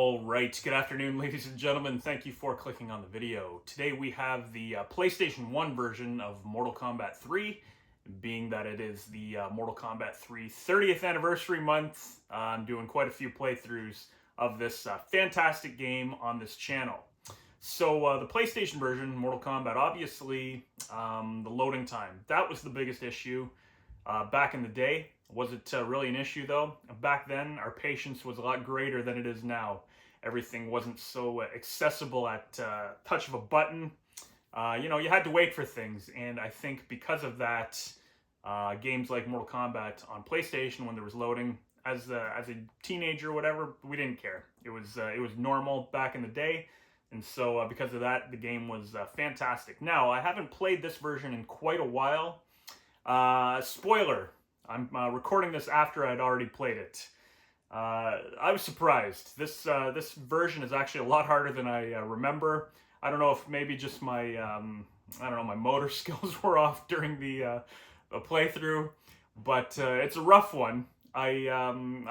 All right, good afternoon, ladies and gentlemen. Thank you for clicking on the video. Today we have the PlayStation 1 version of Mortal Kombat 3, being that it is the Mortal Kombat 3 30th anniversary month. I'm doing quite a few playthroughs of this fantastic game on this channel. So the PlayStation version, Mortal Kombat, obviously the loading time. That was the biggest issue back in the day. Was it really an issue though? Back then, our patience was a lot greater than it is now. Everything wasn't so accessible at touch of a button. You had to wait for things, and I think because of that, games like Mortal Kombat on PlayStation, when there was loading, as a teenager or whatever, we didn't care. It was normal back in the day, and so because of that, the game was fantastic. Now, I haven't played this version in quite a while. Spoiler. I'm recording this after I'd already played it. I was surprised. This version is actually a lot harder than I remember. I don't know if maybe just my my motor skills were off during the playthrough, but it's a rough one. I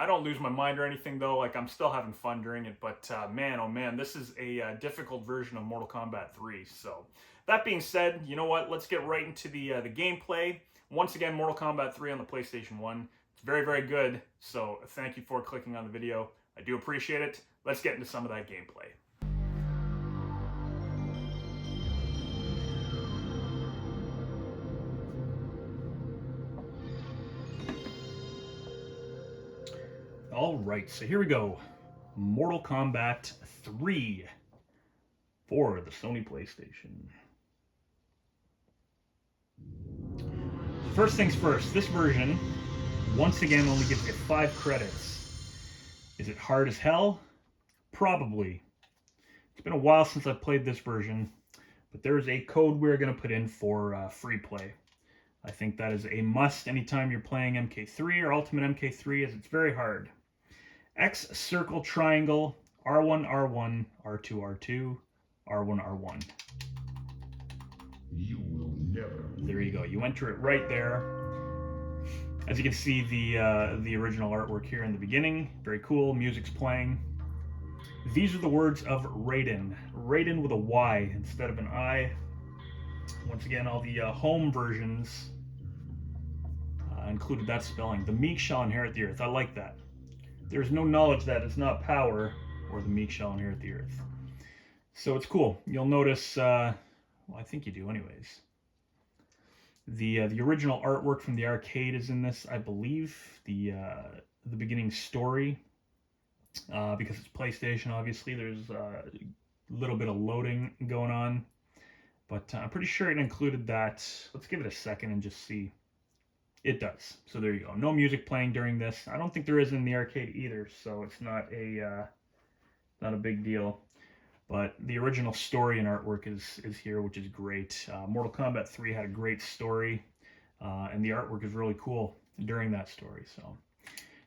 don't lose my mind or anything though. Like, I'm still having fun during it. But man, oh man, this is a difficult version of Mortal Kombat 3. So that being said, you know what? Let's get right into the gameplay. Once again, Mortal Kombat 3 on the PlayStation 1. It's very, very good, so thank you for clicking on the video. I do appreciate it. Let's get into some of that gameplay. Alright, so here we go. Mortal Kombat 3 for the Sony PlayStation. First things first, this version, once again, only gives you 5 credits. Is it hard as hell? Probably. It's been a while since I've played this version, but there is a code we're going to put in for free play. I think that is a must anytime you're playing MK3 or Ultimate MK3, as it's very hard. X, circle, triangle, R1, R1, R2, R2, R1, R1. You will never. There you go. You enter it right there. As you can see, the original artwork here in the beginning. Very cool. Music's playing. These are the words of Raiden. Raiden with a Y instead of an I. Once again, all the home versions included that spelling. The meek shall inherit the earth. I like that. There's no knowledge that it's not power, or the meek shall inherit the earth. So it's cool. You'll notice. Well, I think you do anyways. The original artwork from the arcade is in this, I believe. The beginning story, because it's PlayStation, obviously, there's a little bit of loading going on. But I'm pretty sure it included that. Let's give it a second and just see. It does. So there you go. No music playing during this. I don't think there is in the arcade either, so it's not a big deal. But the original story and artwork is here, which is great. Mortal Kombat 3 had a great story, and the artwork is really cool during that story. So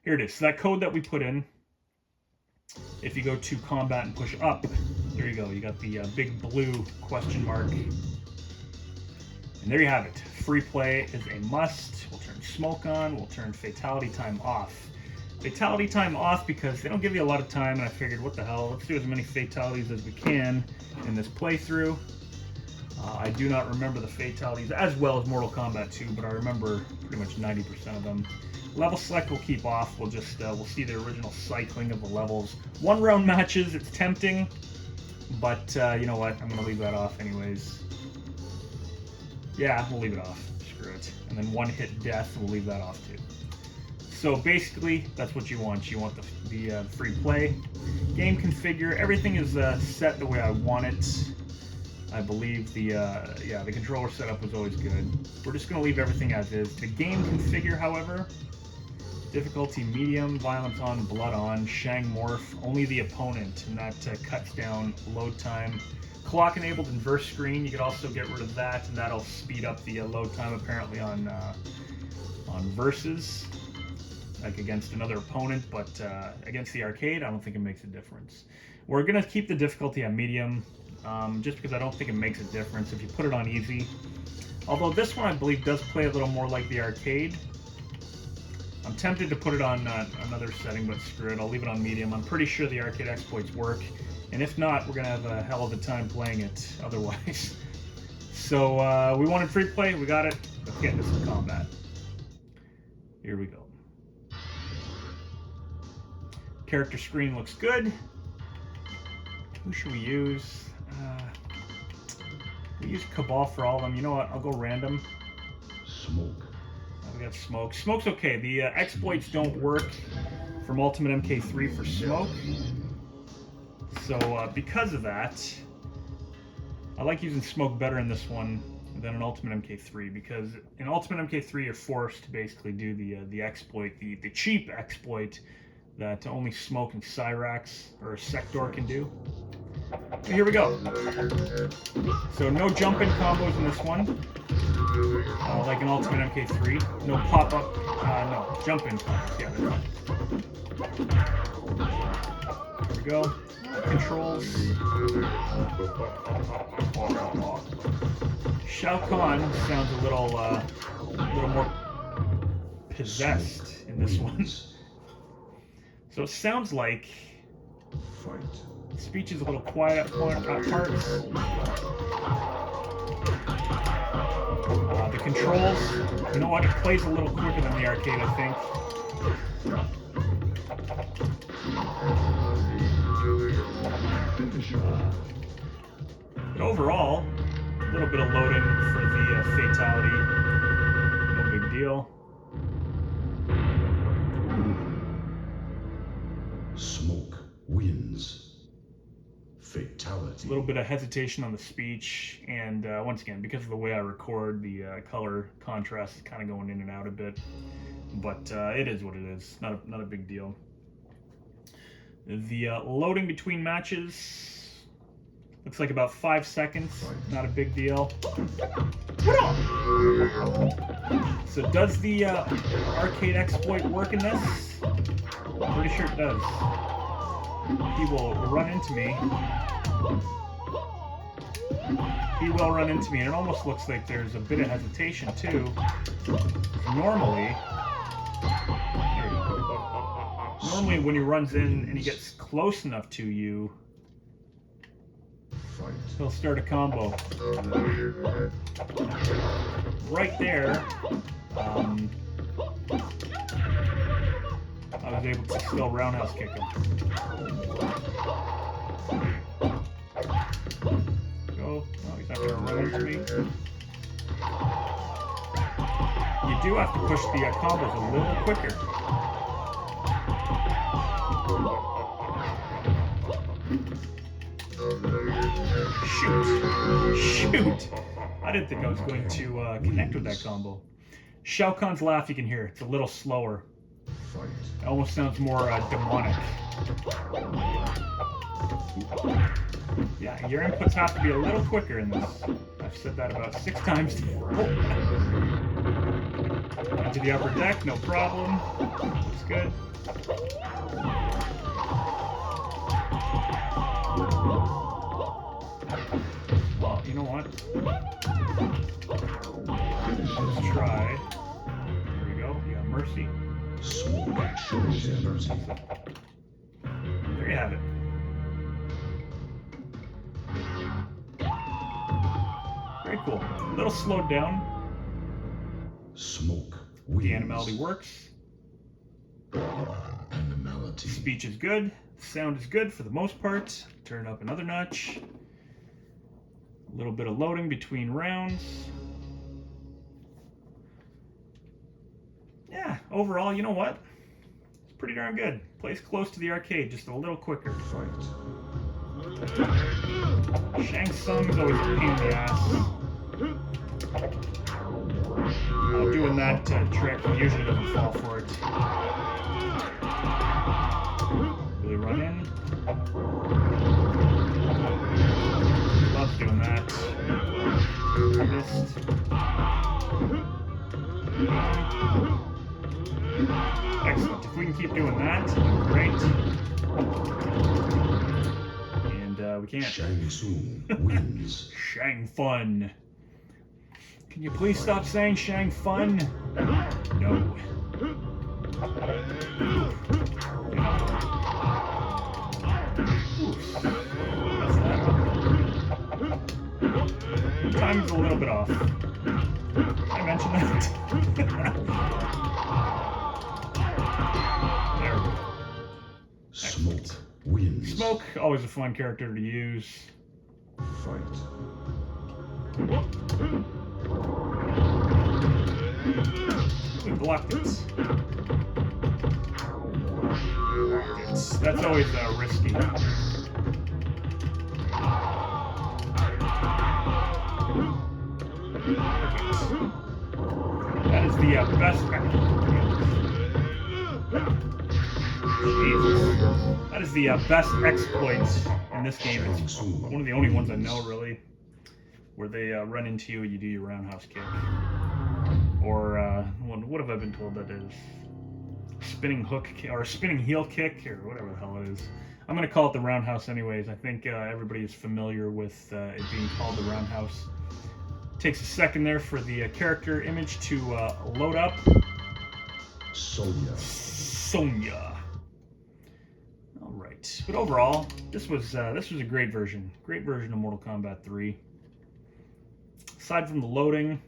here it is. So that code that we put in, if you go to combat and push up, there you go. You got the big blue question mark. And there you have it. Free play is a must. We'll turn smoke on. We'll turn fatality time off. Fatality time off because they don't give you a lot of time, and I figured, what the hell, let's do as many fatalities as we can in this playthrough. I do not remember the fatalities as well as Mortal Kombat 2, but I remember pretty much 90% of them. Level select we'll keep off. We'll just we'll see the original cycling of the levels. 1-round matches, it's tempting, but you know what, I'm going to leave that off anyways. Yeah, we'll leave it off. Screw it. And then 1-hit death, we'll leave that off too. So basically, that's what you want. You want the free play. Game configure, everything is set the way I want it. I believe the controller setup was always good. We're just going to leave everything as is. The game configure, however, difficulty medium, violence on, blood on, Shang morph, only the opponent, and that cuts down load time. Clock enabled inverse screen, you could also get rid of that, and that'll speed up the load time apparently on versus. Like against another opponent, but against the arcade, I don't think it makes a difference. We're going to keep the difficulty on medium, just because I don't think it makes a difference if you put it on easy. Although this one, I believe, does play a little more like the arcade. I'm I'm tempted to put it on another setting, but screw it. I'll leave it on medium. I'm pretty sure the arcade exploits work. And if not, we're going to have a hell of a time playing it otherwise. So we wanted free play. We got it. Let's get into some combat. Here we go. Character screen looks good. Who should we use? We use Kabal for all of them. You know what? I'll go random. Smoke. We got Smoke. Smoke's okay. The exploits don't work from Ultimate MK3 for Smoke. So because of that, I like using Smoke better in this one than in Ultimate MK3, because in Ultimate MK3 you're forced to basically do the exploit, the cheap exploit that only Smoke and Cyrax or Sektor can do. So here we go. So no jump-in combos in this one, like in Ultimate MK3. No pop-up, no jump-in combos. Yeah, there we go. Controls. Shao Kahn sounds a little more possessed in this one. So it sounds like speech is a little quiet at parts. The controls, you know what? It plays a little quicker than the arcade, I think. But overall, a little bit of loading for the fatality. No big deal. Smoke wins. Fatality. A little bit of hesitation on the speech, and once again, because of the way I record, the color contrast is kind of going in and out a bit. But it is what it is. Not a big deal. The loading between matches looks like about 5 seconds. Not a big deal. So does the arcade exploit work in this? I'm pretty sure it does. He will run into me. He will run into me, and it almost looks like there's a bit of hesitation too. Normally when he runs in and he gets close enough to you, he'll start a combo. Right there, I was able to still roundhouse kick him. Go. No, he's not going to run into me. You do have to push the combos a little quicker. Shoot! I didn't think I was going to connect with that combo. Shao Kahn's laugh, you can hear. It's a little slower. It almost sounds more demonic. Yeah, your inputs have to be a little quicker in this. I've said that about 6 times. Into the upper deck, no problem. Looks good. Well, you know what? Let's try. There we go. You got Mercy. There you have it. Very cool. A little slowed down. Smoke. The animality works. Animality. Speech is good. Sound is good for the most part. Turn up another notch. A little bit of loading between rounds. Yeah, overall, you know what? It's pretty darn good. Plays close to the arcade, just a little quicker. Shang Tsung's always a pain in the ass. Doing that trick usually doesn't fall for it. Really run in. Loves doing that. Missed. Excellent. If we can keep doing that, great. And we can't. Shang Tsung wins. Shang Fun. Can you please stop saying Shang Fun? No. Time's a little bit off. Did I mention that? There we go. Smoke wins. Smoke, always a fun character to use. Fight. We blocked it. That's always risky. That is the best. Jesus. That is the best exploits in this game. It's one of the only ones I know, really, where they run into you and you do your roundhouse kick. Or, what have I been told that is? Spinning hook or spinning heel kick or whatever the hell it is. I'm going to call it the roundhouse anyways. I think everybody is familiar with it being called the roundhouse. Takes a second there for the character image to load up. Sonya. All right, but overall, this was a great version of Mortal Kombat 3. Aside from the loading,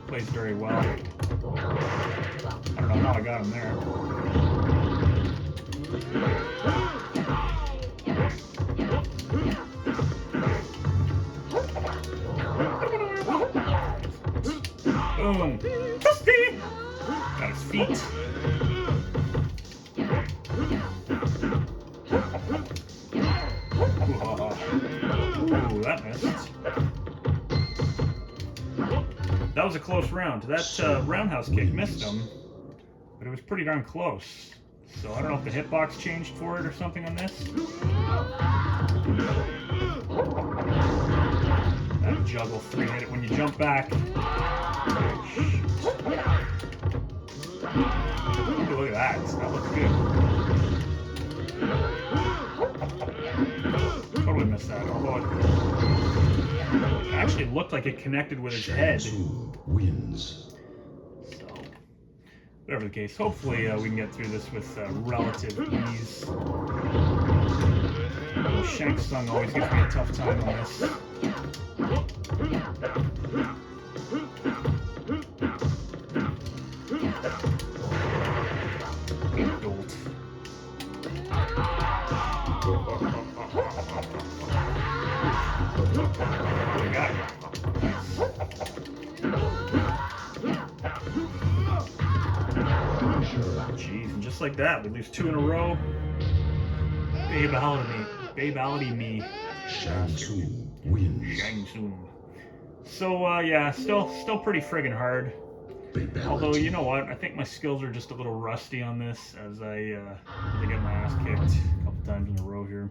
plays very well. I don't know how I got him there. Boom. Got his feet. Ooh, that missed. That was a close round. That roundhouse kick missed him, but it was pretty darn close. So I don't know if the hitbox changed for it or something on this. That juggle 3-hit it when you jump back. Ooh, look at that. That looks good. Totally missed that. Although it actually looked like it connected with his head. Wins. So, whatever the case, hopefully we can get through this with relative ease. Shang always gives me a tough time on this. Dolt. We got it. Jeez, and just like that, we lose 2 in a row. Babality me. Shang wins. Shang. So yeah, still pretty friggin' hard. Although, you know what, I think my skills are just a little rusty on this as I get my ass kicked a couple times in a row here.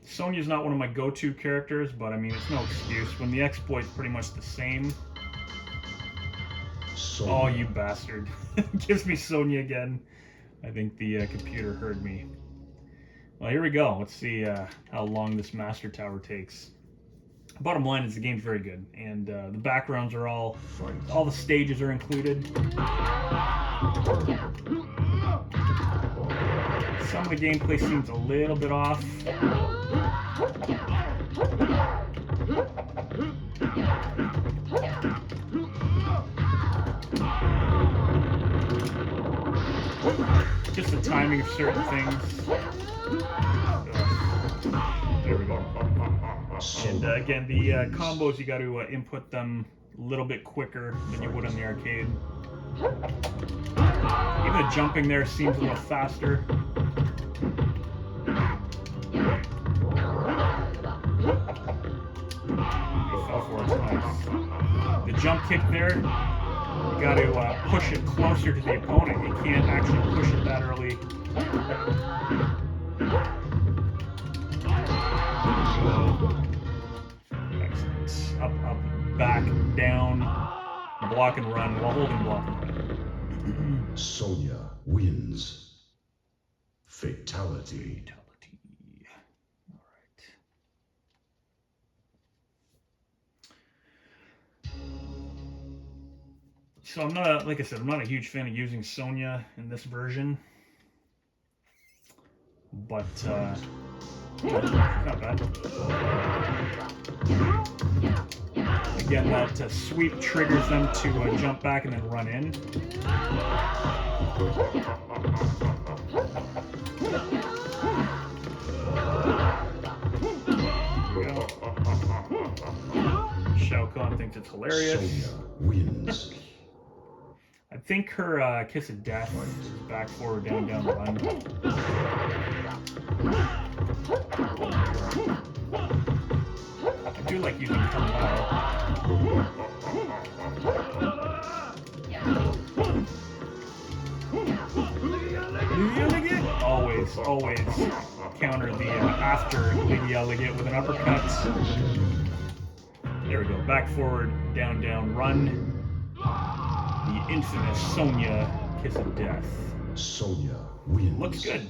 Sonya's not one of my go-to characters, but I mean, it's no excuse. When the exploit's pretty much the same. Sonya. Oh, you bastard. Gives me Sonya again. I think the computer heard me. Well, here we go. Let's see how long this Master Tower takes. Bottom line is the game's very good, and the backgrounds are all the stages are included. Some of the gameplay seems a little bit off. Just the timing of certain things. There we go. And again, the combos, you got to input them a little bit quicker than you would on the arcade. Even the jumping there seems a little faster. Fell for it, nice. The jump kick there, you got to push it closer to the opponent. You can't actually push it that early. Excellent. Up, back, down, block and run while holding block and run. Sonya wins. Fatality. So I'm not, like I said, I'm not a huge fan of using Sonya in this version. But, not bad. Again, that sweep triggers them to jump back and then run in. Shao Kahn thinks it's hilarious. Sonya wins. I think her kiss of death is back, forward, down, down, run. I do like using Kabal. Always, always counter the after Liu with an uppercut. There we go. Back, forward, down, down, run. The infamous Sonya kiss of death. Sonya wins. Looks good.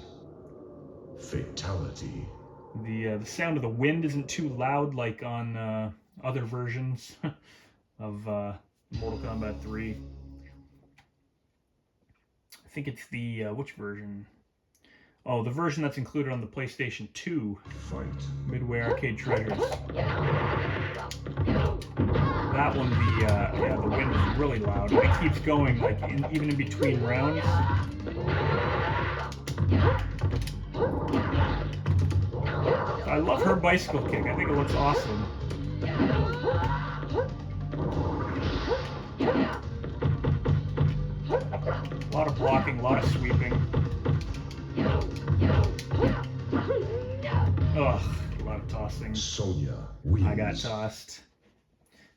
Fatality. The sound of the wind isn't too loud like on other versions of Mortal Kombat 3. I think it's the which version? Oh, the version that's included on the PlayStation 2. Fight. Midway Arcade Treasures. That one, the wind is really loud. And it keeps going, like even in between rounds. I love her bicycle kick. I think it looks awesome. A lot of blocking, a lot of sweeping. Ugh, a lot of tossing. Sonya wins. I got tossed.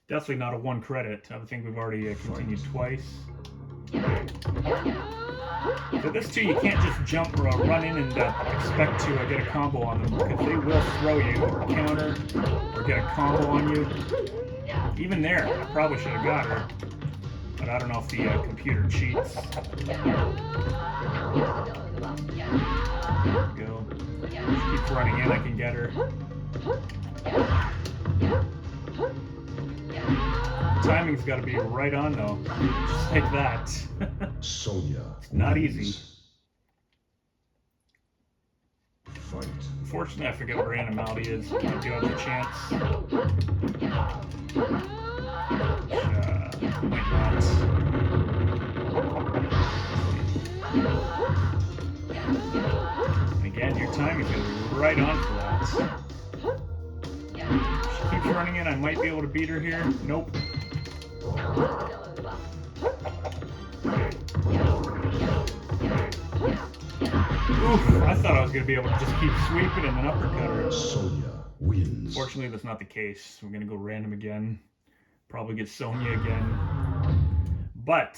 Definitely not a 1 credit. I think we've already continued twice. So this too, you can't just jump or run in and expect to get a combo on them, because they will throw you or counter or get a combo on you. Even there, I probably should have got her, but I don't know if the computer cheats. There we go. She keeps running in, I can get her. Timing's got to be right on though, just like that. Sonya. Not wins. easy. Fight. Unfortunately, I forget what her animality is. I do have the chance. Might not. And again, your timing's going to be right on for that. She keeps running in. I might be able to beat her here. Nope. Oof, I thought I was going to be able to just keep sweeping and then uppercut her. Sonya wins. Fortunately, that's not the case. We're going to go random again. Probably get Sonya again. But,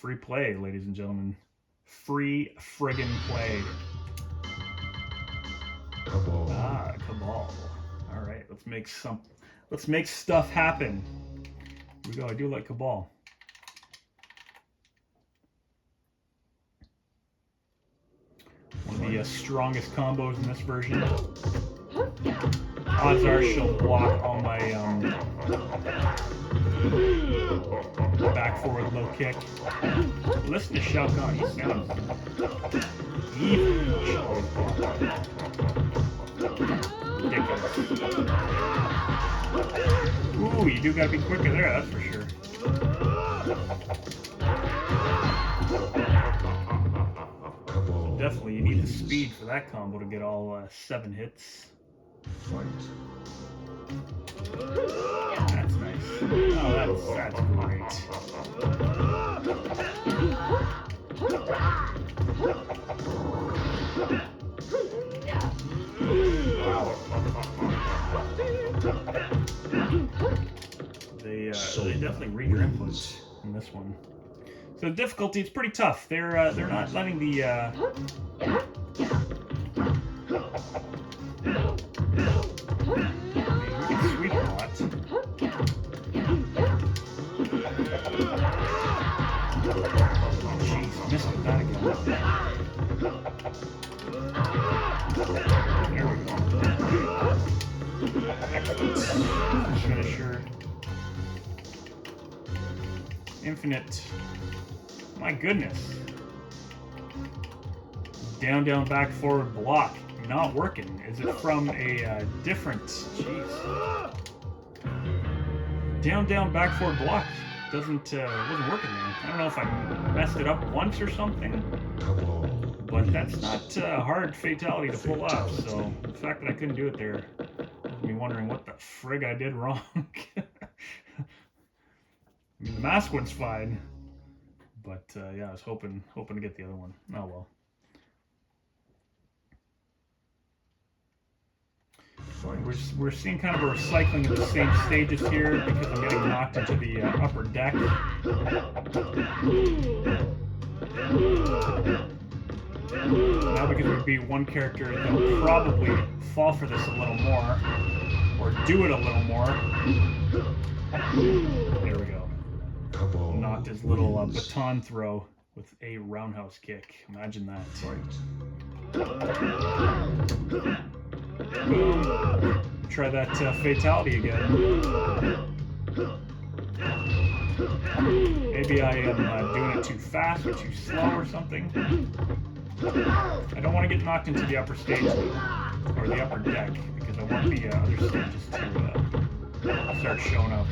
free play, ladies and gentlemen. Free friggin' play. Kabal. Ah, Kabal. Alright, let's make stuff happen. Here we go, I do like Kabal. One of the strongest combos in this version. Odds are she'll block all my back forward low kick. Listen to Shao Kahn, he sounds evil. Ridiculous. Ooh, you do gotta be quicker there, that's for sure. Definitely, you need the speed for that combo to get all 7 hits. Fight. That's nice. Oh, that's great. Wow. They definitely read your inputs in this one. So the difficulty, it's pretty tough. They're not letting the you can sweep a lot. Jeez, missed with that again. There we go. Excellent. Finisher. Infinite. My goodness. Down, down, back, forward, block. Not working. Is it from a different... Jeez. Down, down, back, forward, block. Wasn't working there. I don't know if I messed it up once or something. Kabal But that's wins. not a hard fatality to pull off. So the fact that I couldn't do it there has me wondering what the frig I did wrong. I mean, the mask one's fine. But yeah, I was hoping to get the other one. Oh well. Fight. We're seeing kind of a recycling of the same stages here because I'm getting knocked into the upper deck. Now because we beat one character, they'll probably fall for this a little more, or do it a little more. There we go. Kabal Knocked his little wins. baton throw with a roundhouse kick. Imagine that. Fight. Boom. Try that fatality again. Maybe I am doing it too fast or too slow or something. I don't want to get knocked into the upper stage or the upper deck because I want the other stages to start showing up.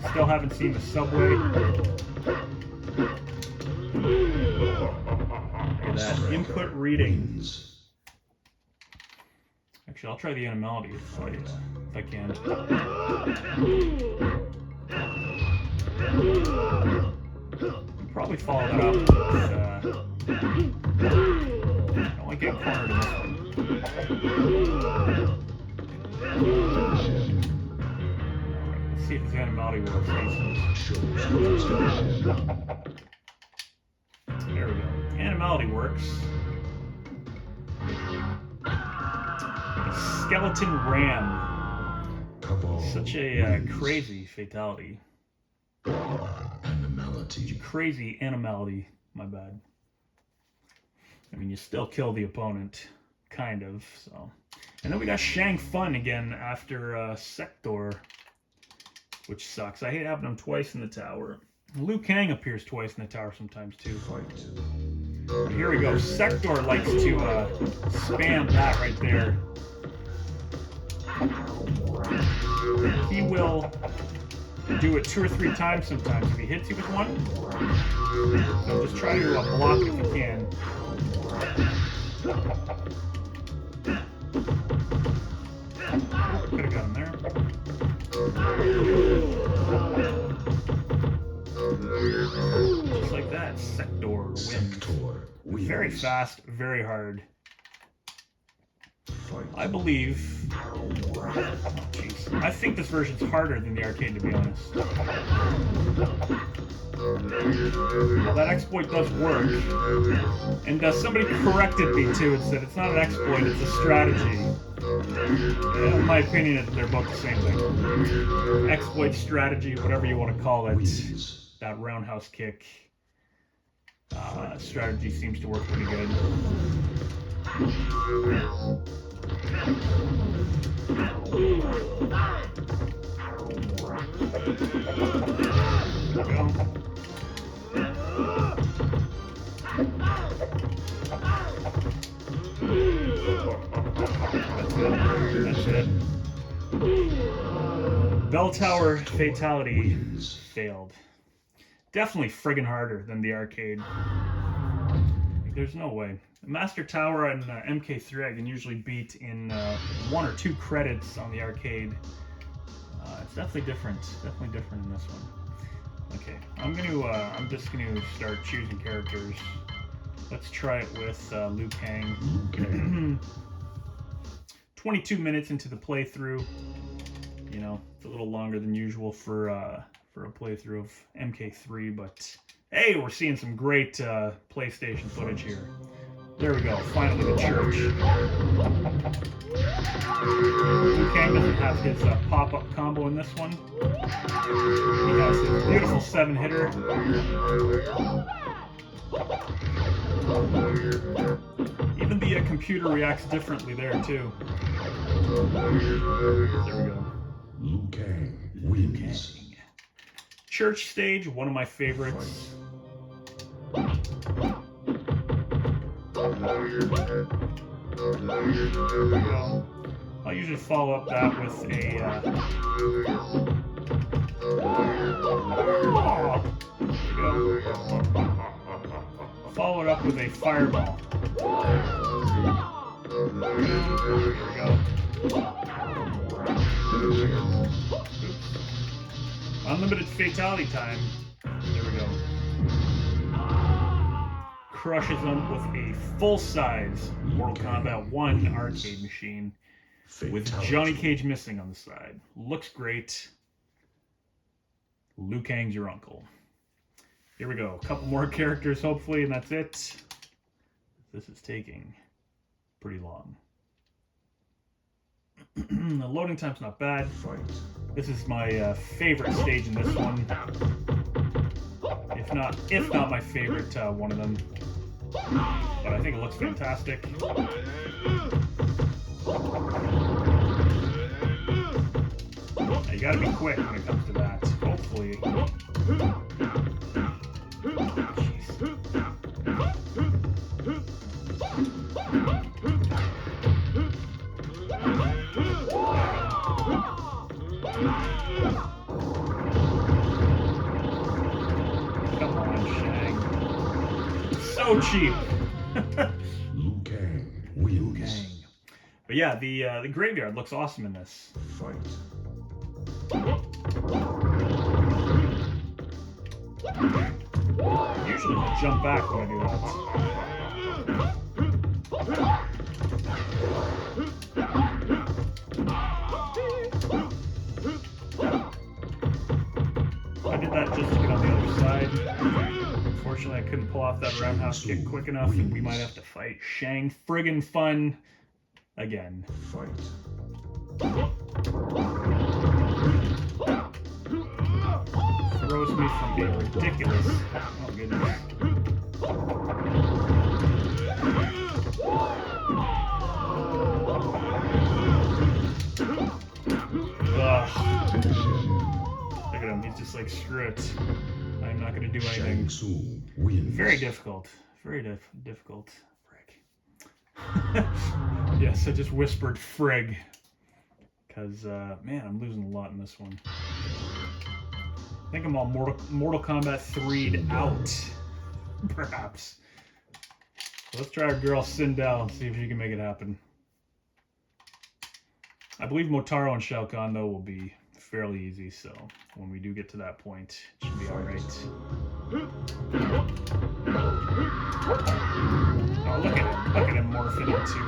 Still haven't seen the subway. Look at that input reading. Wins. Actually, I'll try the animality if I can. Probably follow that up with, I don't like getting cornered in this one. Alright, let's see if the animality works. There we go. Animality works. Skeleton Ram. Kabal Such a wins. crazy fatality. Animality. Crazy animality. My bad. I mean, you still kill the opponent, kind of. So, and then we got Shang Fun again after Sektor, which sucks. I hate having him twice in the tower. Liu Kang appears twice in the tower sometimes too. Fight. But here we go. Sektor likes to spam that right there. He will do it 2 or 3 times sometimes if he hits you with one. So just try to block it if you can. Could have got him there. Just like that, Sektor wins. Sektor wins. Very fast, very hard. Fight. I believe... Oh, jeez. I think this version's harder than the arcade, to be honest. Well, that exploit does work. And somebody corrected me, too, and said it's not an exploit, it's a strategy. And in my opinion, they're both the same thing. Exploit, strategy, whatever you want to call it. Wins. That roundhouse kick strategy seems to work pretty good. That's it. Bell Tower fatality failed. Definitely friggin' harder than the arcade. Like, there's no way. The Master Tower and MK3 I can usually beat in 1 or 2 credits on the arcade. It's definitely different. Definitely different in this one. Okay, I'm just gonna start choosing characters. Let's try it with Liu Kang. 22 minutes into the playthrough. You know, it's a little longer than usual for a playthrough of MK3, but hey, we're seeing some great PlayStation footage here. There we go, finally the church. Liu Kang doesn't have his pop-up combo in this one. He has his beautiful 7-hitter. Even the computer reacts differently there, too. There we go. Liu Kang wins. church stage, one of my favorites. I'll usually follow up that with a follow it up with a fireball. Unlimited fatality time. There we go. Crushes them with a full-size Mortal Kombat 1 arcade machine with Johnny Cage missing on the side. Looks great. Liu Kang's your uncle. Here we go. A couple more characters, hopefully, and that's it. This is taking pretty long. The loading time's not bad. This is my favorite stage in this one. If not my favorite one of them. But I think it looks fantastic. You gotta be quick when it comes to that. Hopefully. Come on, Shang. So cheap. Liu Kang wins. Liu Kang. But yeah, the graveyard looks awesome in this. Fight. Usually I jump back when I do that. I did that just to get on the other side. Unfortunately, I couldn't pull off that roundhouse kick quick enough, and we might have to fight Shang friggin' Fun again. Fight. Throws me from being ridiculous. Oh goodness. Ugh. Look at him, he's just like, screw it. I'm not gonna do anything. Shang wins. Very difficult. Very difficult. Frig. Yes, I just whispered frig. Because, man, I'm losing a lot in this one. I think I'm all Mortal Kombat 3'd out. Perhaps. So let's try our girl Sindel and see if she can make it happen. I believe Motaro and Shao Kahn, though, will be fairly easy, so when we do get to that point, it should be alright. Oh, look at him morphing into,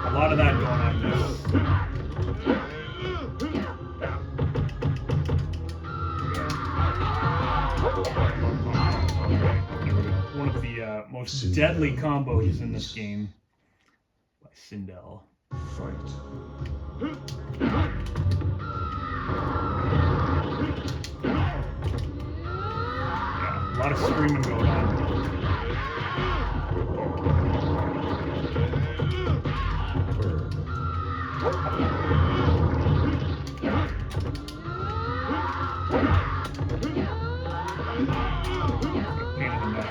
a lot of that going on in this. One of the most Sindel deadly combos wins. in this game by Sindel. Fight. Yeah, a lot of screaming going on. Burn. Pain in the neck.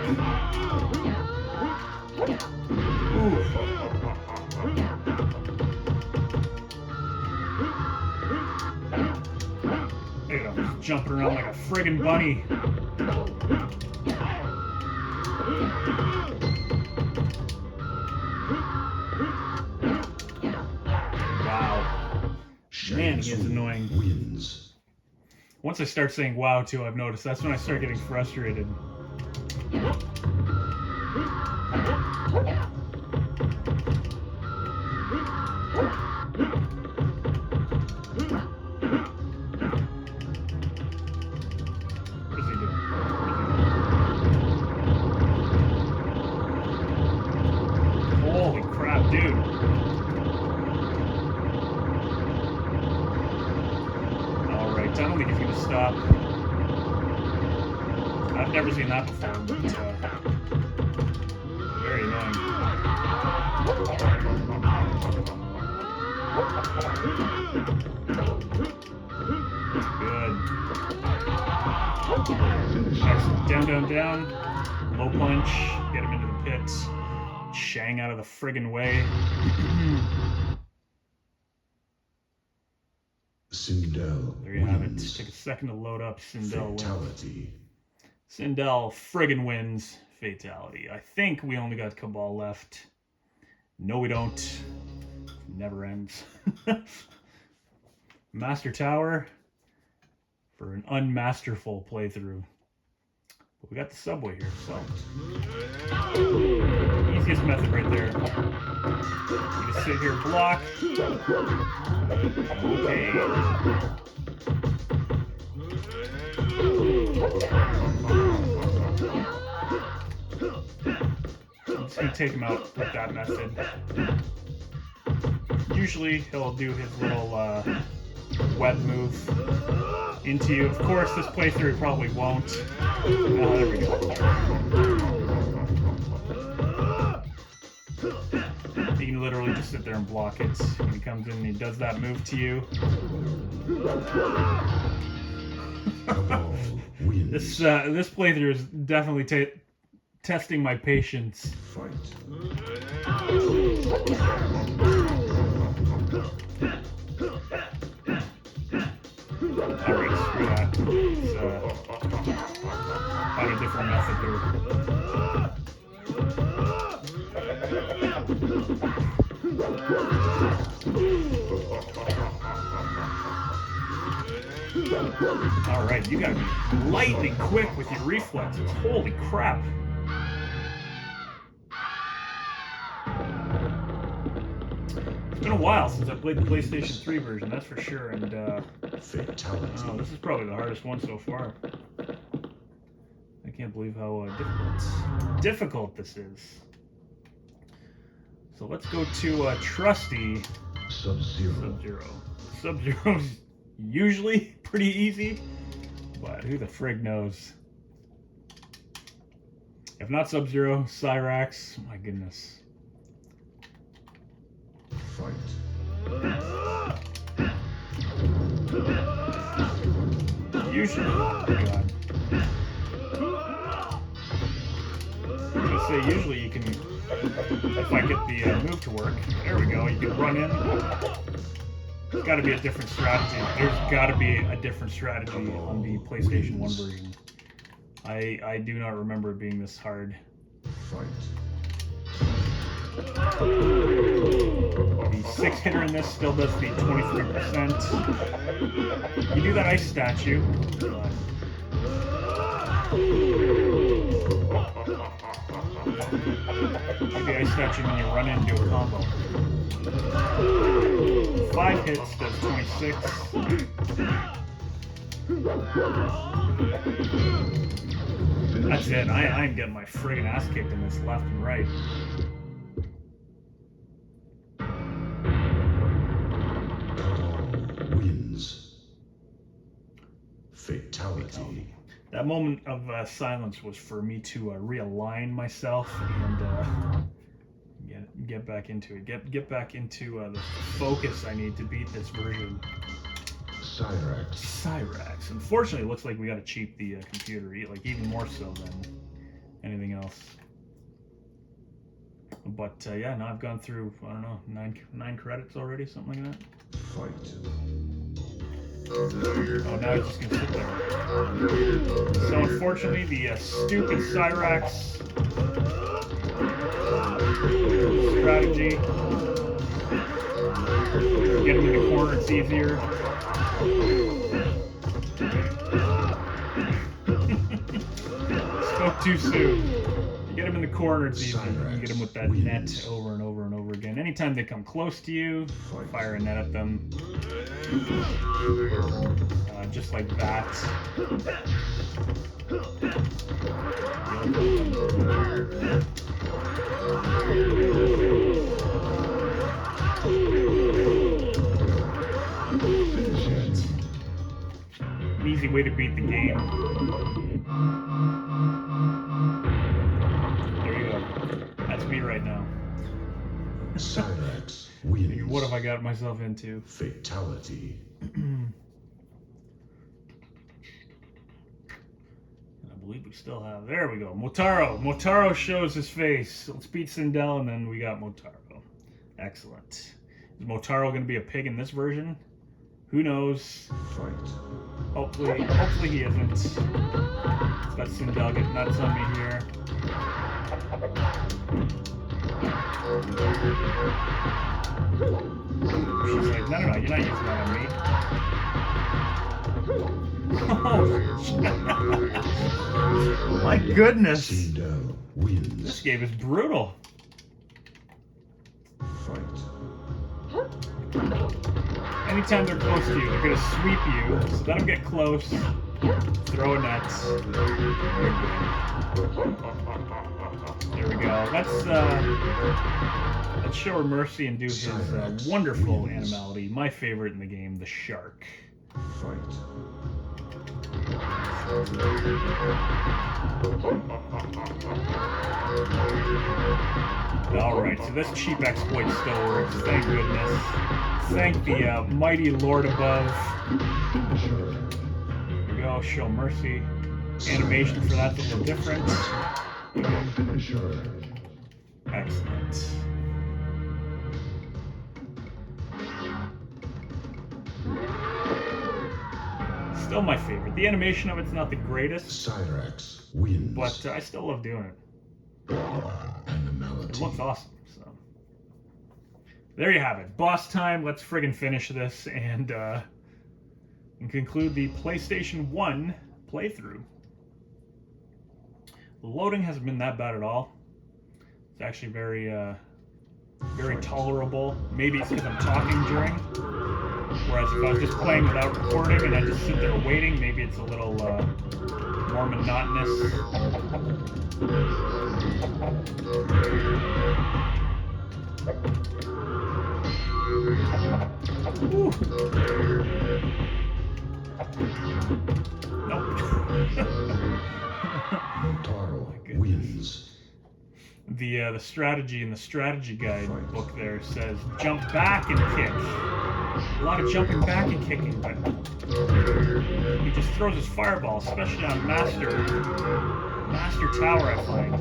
Ooh. Look at him, jumping around like a friggin' bunny. Wow. Man, he is annoying. Wins. Once I start saying wow too, I've noticed that's when I start getting frustrated. What is he doing? Holy crap, dude. Alright, I don't think he's gonna stop. I've never seen that before, but very annoying. Good. Excellent. Down, down, down. Low punch. Get him into the pits. Shang out of the friggin' way. Sindel There you have it. wins. Take a second to load up. Sindel wins. Fatality. Sindel friggin' wins. Fatality. I think we only got Kabal left. No, we don't. Never ends. Master Tower for an unmasterful playthrough. But we got the subway here, so easiest method right there. You just sit here, block. Okay. I'm just gonna take him out with that method. Usually he'll do his little web move into you. Of course, this playthrough probably won't. There we go. You can literally just sit there and block it. When he comes in and he does that move to you. Kabal wins. This playthrough is definitely testing my patience. Fight. Alright, screw that. Let's find a different method here. Alright, you gotta be lightning quick with your reflexes. Holy crap. It's been a while since I played the PlayStation 3 version, that's for sure, and Fatality. oh, this is probably the hardest one so far. I can't believe how difficult this is. So let's go to trusty Sub-Zero. Sub-Zero. Sub-Zero's usually pretty easy, but who the frig knows? If not Sub-Zero, Cyrax, my goodness. Fight. Usually, oh god. I was gonna say, usually you can, if I get the move to work, there we go, you can run in. There's gotta be a different strategy. There's gotta be a different strategy on the PlayStation 1 version. I do not remember it being this hard. Fight. The 6-hitter in this still does the 23%. You do that ice statue. Do the ice statue when you run in and do a combo. 5 hits does 26. That's it. I'm getting my friggin' ass kicked in this left and right. Kabal wins. Fatality. That moment of silence was for me to realign myself and get back into it. Get back into the focus I need to beat this version. Cyrax. Unfortunately, it looks like we got to cheat the computer, like even more so than anything else. But yeah, now I've gone through, I don't know, nine credits already, something like that. Fight. Oh, now he's just gonna sit there. So unfortunately, the stupid Cyrax strategy. Get him in the corner, it's easier. Spoke too soon. You get him in the corner, it's easy. You can get him with that net over and over and over again. Anytime they come close to you, fire a net at them. Just like that. An easy way to beat the game. There you go. That's me right now. what have I got myself into? Fatality. And I believe we still have, there we go, Motaro. Motaro shows his face. Let's beat Sindel, and then we got Motaro. Excellent. Is Motaro going to be a pig in this version? Who knows? Fight. Hopefully he isn't. Let's let Sindel get nuts on me here. She's like, no, you're not using that on me. Oh, my goodness. Sindel wins. This game is brutal. Fight. Anytime they're close to you, they're going to sweep you. So let them get close. Throw a net. There we go. Let's show her mercy and do his wonderful animality. My favorite in the game, the shark. Fight. Alright, so this cheap exploit still works. Thank goodness. Thank the mighty Lord above. Here we go, show mercy. Animation for that's a little different. Excellent. Still my favorite. The animation of it's not the greatest, Cyrax wins. but I still love doing it. Animality. It looks awesome. So there you have it. Boss time. Let's friggin' finish this and conclude the PlayStation 1 playthrough. The loading hasn't been that bad at all. It's actually very tolerable. Maybe it's because I'm talking during. Whereas if I was just playing without recording and I just sit there waiting, maybe it's a little more monotonous. Ooh. Nope. Motaro wins. The strategy in the strategy guide book there says jump back and kick. A lot of jumping back and kicking, but he just throws his fireball, especially on Master Tower, I find.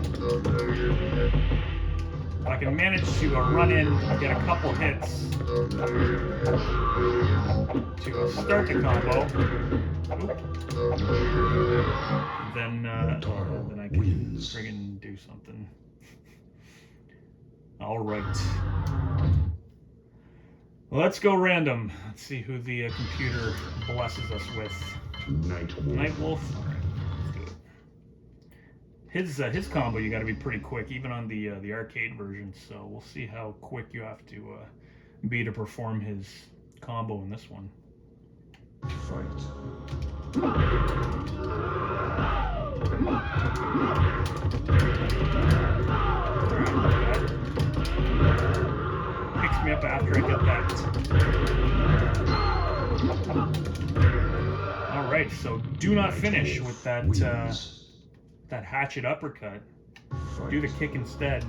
If I can manage to run in and get a couple hits to start the combo, then I can friggin' do something. All right. Let's go random. Let's see who the computer blesses us with. Nightwolf. All right, let's do it. His combo, you got to be pretty quick, even on the arcade version. So we'll see how quick you have to be to perform his combo in this one. Fight. Picks me up after I get that. All right, so do not finish with that that hatchet uppercut. Do the kick instead.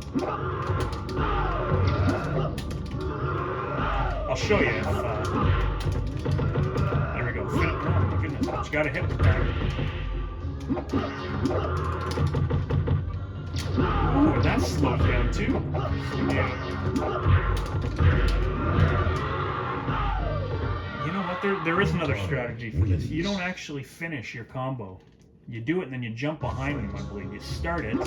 I'll show you if. There we go. Oh my goodness, but you got to hit with that. Ooh, and that slows down too. Yeah. You know what? There is another strategy for this. You don't actually finish your combo. You do it and then you jump behind him, I believe. You start it. And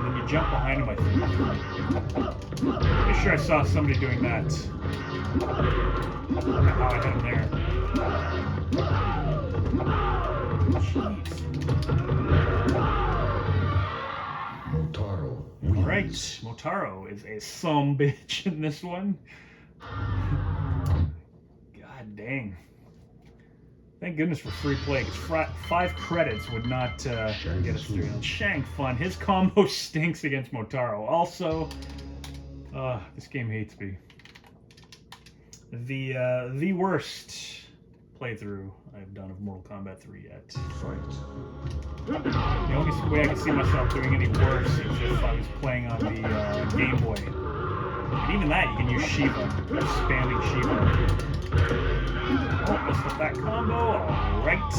then you jump behind him, I think. I'm sure I saw somebody doing that. I don't know how I had him there. Jeez. Motaro wins. All right, Motaro is a sumbitch in this one. God dang. Thank goodness for free play, because 5 credits would not get us through. Shang fun. His combo stinks against Motaro. Also, this game hates me. The worst playthrough I've done of Mortal Kombat 3 yet. Fight. The only way I can see myself doing any worse is if I was playing on the Game Boy. And even that, you can use Shiva, spamming Shiva. Oh, missed up that combo. Alright.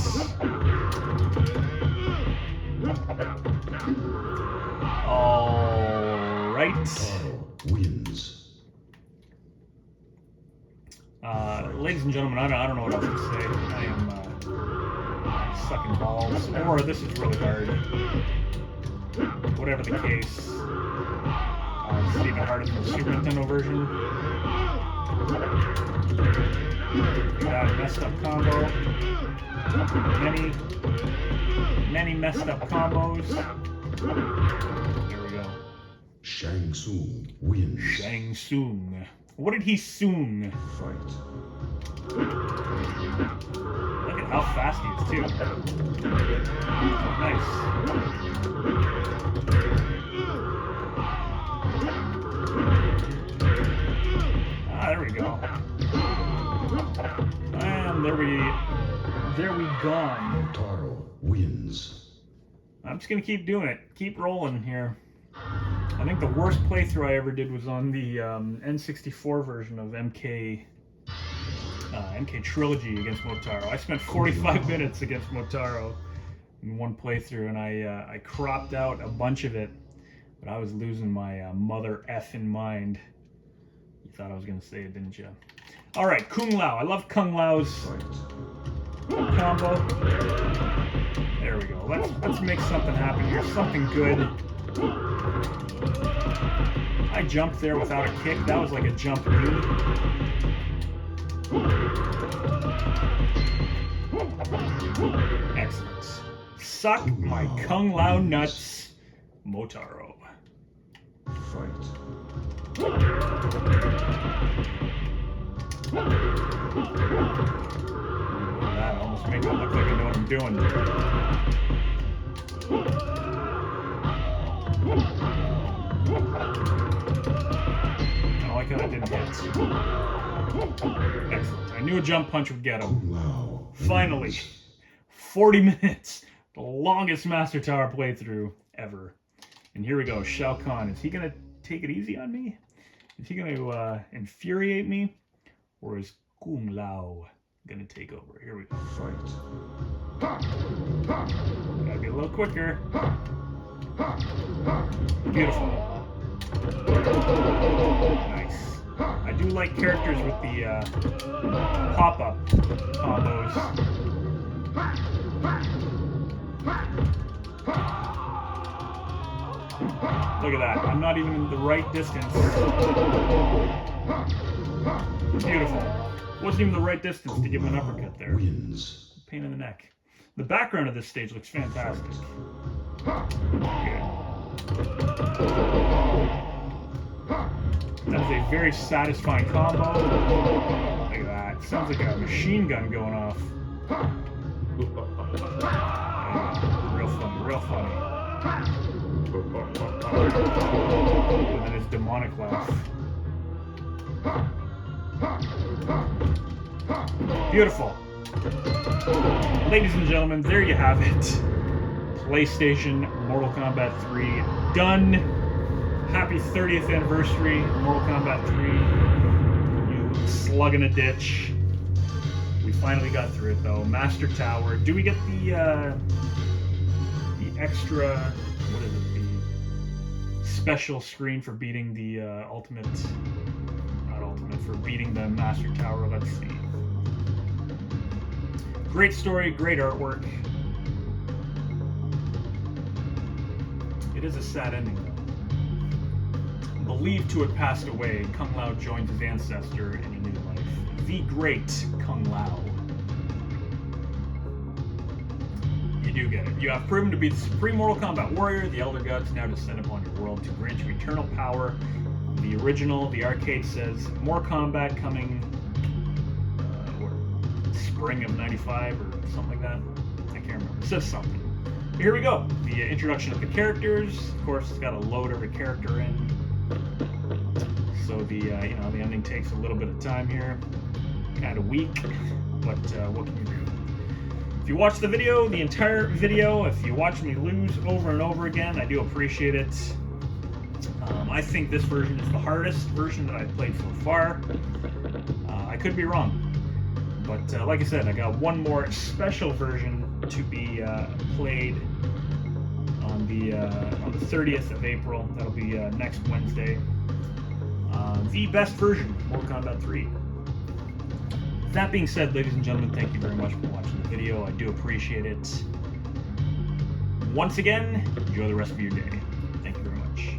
Alright. Motaro wins. Ladies and gentlemen, I don't know what else to say. I am sucking balls. Or this is really hard. Whatever the case. It's even harder than the Super Nintendo version. That messed up combo. Many messed up combos. There we go. Shang Tsung wins. Shang Tsung. What did he soon? Fight. Look at how fast he is too. Nice. There we go. And there we gone. Motaro wins. I'm just gonna keep doing it. Keep rolling here. I think the worst playthrough I ever did was on the N64 version of MK Trilogy against Motaro. I spent 45 minutes against Motaro in one playthrough, and I cropped out a bunch of it, but I was losing my mother effing mind. You thought I was gonna say it, didn't you? All right, Kung Lao. I love Kung Lao's combo. There we go. Let's make something happen here. Something good. I jumped there without a kick. That was like a jump knee. Excellent. Suck my Kung Lao nuts, Motaro. Fight. That almost made me look like I know what I'm doing. I like how that didn't hit. Excellent. I knew a jump punch would get him. Finally. 40 minutes. The longest Master Tower playthrough ever. And here we go. Shao Kahn. Is he going to take it easy on me? Is he going to infuriate me? Or is Kung Lao going to take over? Here we go. Fight. Gotta be a little quicker. Beautiful. Nice. I do like characters with the pop-up combos. Look at that. I'm not even in the right distance. Beautiful. Wasn't even the right distance to give him an uppercut there. Wins. Pain in the neck. The background of this stage looks fantastic. Okay. That is a very satisfying combo. Look at that. Sounds like a machine gun going off. Yeah, real funny, real funny. And then his demonic laugh. Beautiful. Ladies and gentlemen, there you have it. PlayStation Mortal Kombat 3 done. Happy 30th anniversary, Mortal Kombat 3. You slug in a ditch. We finally got through it though. Master Tower. Do we get the extra, what is it, the special screen for beating the for beating the Master Tower? Let's see. Great story, great artwork. It is a sad ending though. Believed to have passed away, Kung Lao joins his ancestor in a new life. The great Kung Lao. You do get it. You have proven to be the supreme Mortal Kombat warrior. The Elder Gods now descend upon your world to grant you eternal power. The original, the arcade says, more combat coming spring of 95 or something like that. I can't remember. It says something. But here we go. The introduction of the characters. Of course, it's got to load every character in. So the the ending takes a little bit of time here. add a week, but what can you do? If you watch the video, the entire video, if you watch me lose over and over again, I do appreciate it. I think this version is the hardest version that I've played so far. I could be wrong, but like I said, I got one more special version to be played on the 30th of April. That'll be next Wednesday. The best version, Mortal Kombat 3. That being said, ladies and gentlemen, thank you very much for watching the video. I do appreciate it. Once again, enjoy the rest of your day. Thank you very much.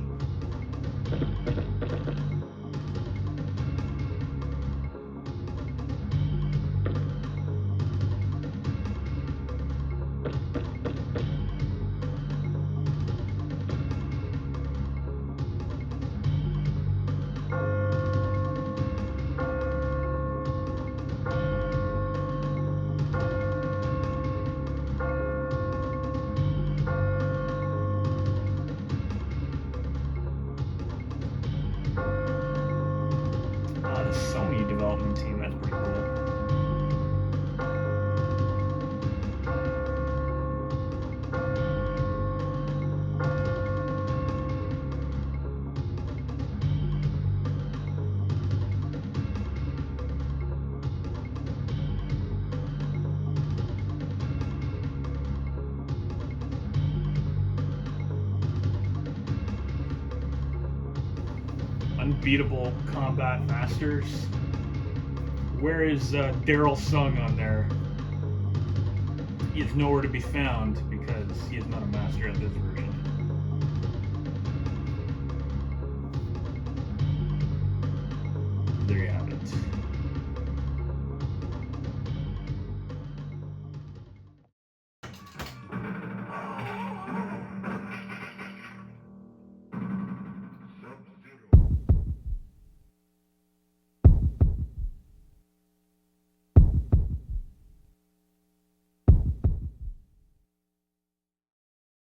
The Sony development team, that's pretty cool. Unbeatable Combat Masters. Where is Darryl Tsung on there? He is nowhere to be found because he is not a master of this version. There you have it.